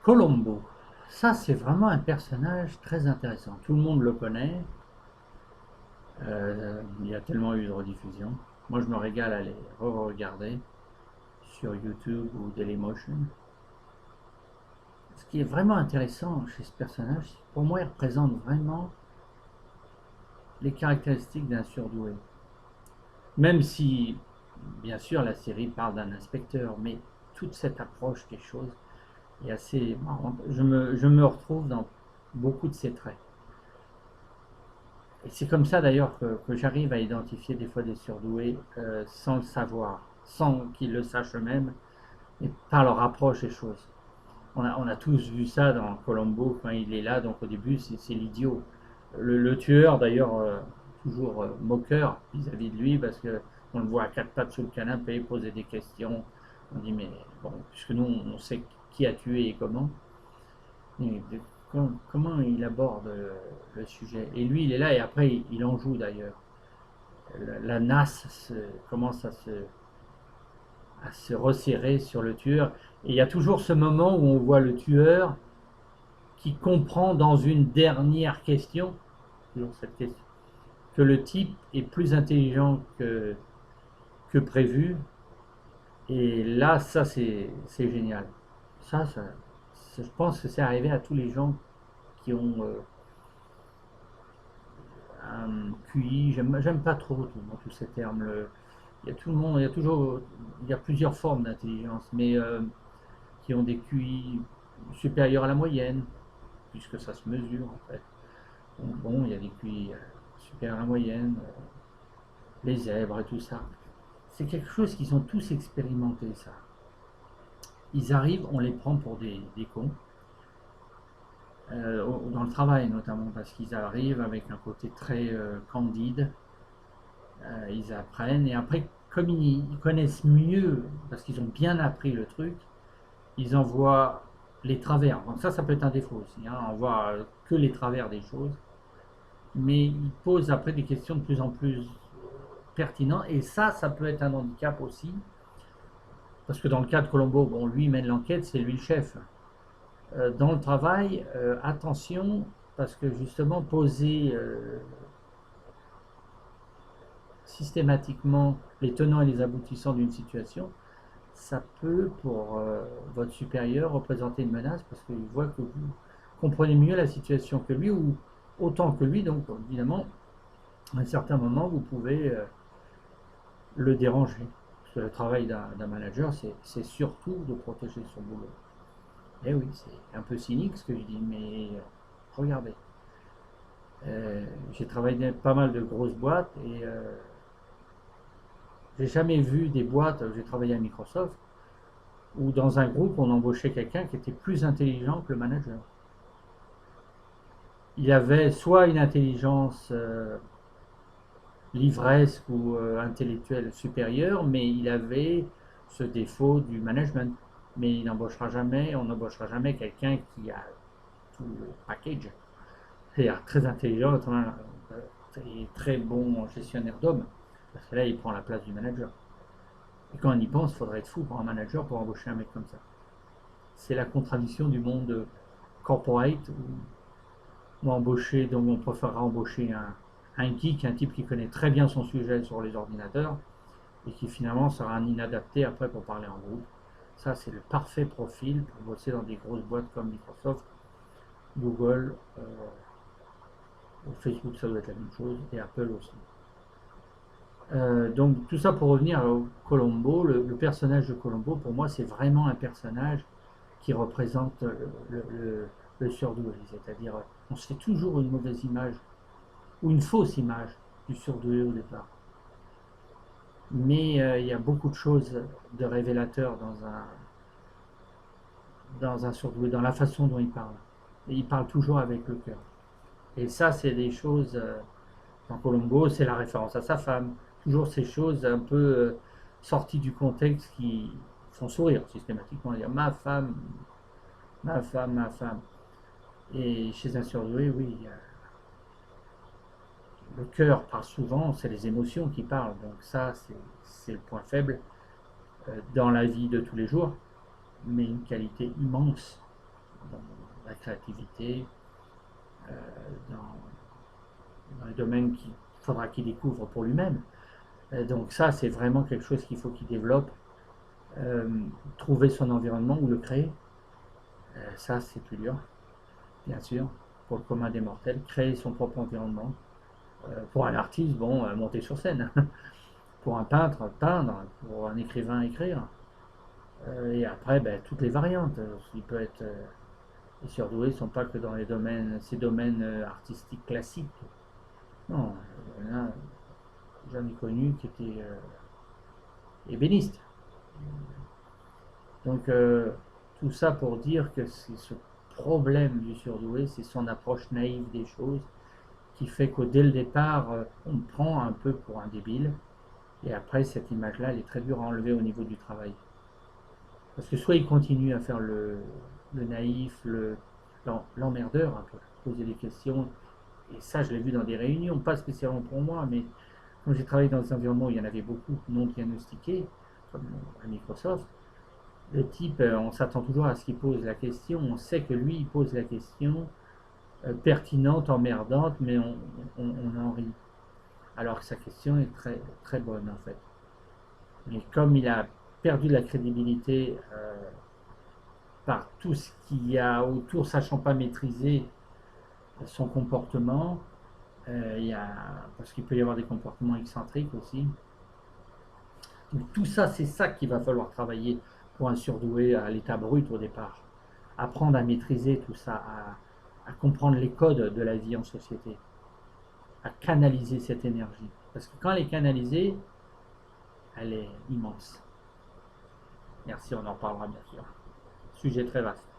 Colombo, ça c'est vraiment un personnage très intéressant. Tout le monde le connaît. Il y a tellement eu de rediffusions. Moi je me régale à les re-regarder sur YouTube ou Dailymotion. Ce qui est vraiment intéressant chez ce personnage, pour moi il représente vraiment les caractéristiques d'un surdoué. Même si, bien sûr, la série parle d'un inspecteur, mais toute cette approche des choses est assez marrante. Je me retrouve dans beaucoup de ses traits. Et c'est comme ça d'ailleurs que j'arrive à identifier des fois des surdoués sans le savoir, sans qu'ils le sachent eux-mêmes, et par leur approche des choses. On a tous vu ça dans Colombo quand il est là, donc au début c'est l'idiot. Le tueur d'ailleurs, toujours moqueur vis-à-vis de lui, parce que on le voit à quatre pattes sous le canapé poser des questions. On dit mais bon, puisque nous on sait qui a tué et comment, et comment il aborde le sujet. Et lui il est là et après il en joue d'ailleurs. La nasse commence à se resserrer sur le tueur. Et il y a toujours ce moment où on voit le tueur qui comprend dans une dernière question, toujours cette question, que le type est plus intelligent que prévu. Et là, ça, c'est génial. Ça, je pense que c'est arrivé à tous les gens qui ont un QI. J'aime pas trop tous ces termes. Il y a tout le monde, il y a toujours, il y a plusieurs formes d'intelligence, mais qui ont des QI supérieurs à la moyenne, puisque ça se mesure en fait. Donc, bon, il y a des QI supérieurs à la moyenne, les zèbres et tout ça. C'est quelque chose qu'ils ont tous expérimenté, ça. Ils arrivent, on les prend pour des cons, dans le travail notamment, parce qu'ils arrivent avec un côté très candide, ils apprennent, et après, comme ils connaissent mieux, parce qu'ils ont bien appris le truc, ils en voient les travers. Donc ça peut être un défaut aussi, hein, on voit que les travers des choses, mais ils posent après des questions de plus en plus pertinentes, et ça peut être un handicap aussi, parce que dans le cas de Colombo, bon, lui mène l'enquête, c'est lui le chef. Dans le travail, attention, parce que justement, poser systématiquement les tenants et les aboutissants d'une situation, ça peut, pour votre supérieur, représenter une menace, parce qu'il voit que vous comprenez mieux la situation que lui, ou autant que lui, donc évidemment, à un certain moment, vous pouvez le déranger. Parce que le travail d'un manager, c'est surtout de protéger son boulot. Eh oui, c'est un peu cynique ce que je dis, mais regardez. J'ai travaillé dans pas mal de grosses boîtes et j'ai jamais vu des boîtes, j'ai travaillé à Microsoft, où dans un groupe on embauchait quelqu'un qui était plus intelligent que le manager. Il avait soit une intelligence livresque ou intellectuelle supérieure, mais il avait ce défaut du management. Mais on n'embauchera jamais quelqu'un qui a tout le package. C'est-à-dire très intelligent et très bon gestionnaire d'hommes. Parce que là, il prend la place du manager. Et quand on y pense, il faudrait être fou pour un manager pour embaucher un mec comme ça. C'est la contradiction du monde corporate où embaucher, donc on préférera embaucher un geek, un type qui connaît très bien son sujet sur les ordinateurs et qui finalement sera un inadapté après pour parler en groupe. Ça, c'est le parfait profil pour bosser dans des grosses boîtes comme Microsoft, Google, Facebook, ça doit être la même chose, et Apple aussi. Donc tout ça pour revenir à Colombo, le personnage de Colombo, pour moi, c'est vraiment un personnage qui représente le surdoué. C'est-à-dire, on se fait toujours une mauvaise image ou une fausse image du surdoué au départ. Mais il y a beaucoup de choses de révélateurs dans un surdoué, dans la façon dont il parle. Et il parle toujours avec le cœur. Et ça, c'est des choses, dans Colombo, c'est la référence à sa femme. Toujours ces choses un peu sorties du contexte qui font sourire systématiquement. Dire ma femme, ma femme, ma femme. Et chez un surdoué, oui, le cœur parle souvent, c'est les émotions qui parlent. Donc ça, c'est le point faible dans la vie de tous les jours, mais une qualité immense dans la créativité, euh, dans les domaines qu'il faudra qu'il découvre pour lui-même. Donc ça, c'est vraiment quelque chose qu'il faut qu'il développe. Euh, Trouver son environnement ou le créer, ça c'est plus dur, bien sûr, pour le commun des mortels. Créer son propre environnement. Pour un artiste, bon, monter sur scène. Pour un peintre, peindre. Pour un écrivain, écrire. Et après, ben, toutes les variantes. Il peut être, les surdoués ne sont pas que dans ces domaines artistiques classiques. Non, là, j'en ai connu qui étaient ébénistes. Donc, tout ça pour dire que c'est ce problème du surdoué, c'est son approche naïve des choses qui fait que dès le départ, on me prend un peu pour un débile. Et après, cette image-là, elle est très dure à enlever au niveau du travail. Parce que soit il continue à faire le naïf, l'emmerdeur un peu, poser des questions. Et ça, je l'ai vu dans des réunions, pas spécialement pour moi, mais quand j'ai travaillé dans des environnements où il y en avait beaucoup non diagnostiqués, comme à Microsoft, le type, on s'attend toujours à ce qu'il pose la question. On sait que lui, il pose la question pertinente, emmerdante, mais on en rit. Alors que sa question est très, très bonne en fait. Mais comme il a perdu la crédibilité par tout ce qu'il y a autour, sachant pas maîtriser son comportement, parce qu'il peut y avoir des comportements excentriques aussi. Donc tout ça, c'est ça qu'il va falloir travailler pour un surdoué à l'état brut au départ. Apprendre à maîtriser tout ça, à comprendre les codes de la vie en société, à canaliser cette énergie. Parce que quand elle est canalisée, elle est immense. Merci, on en reparlera bien sûr. Sujet très vaste.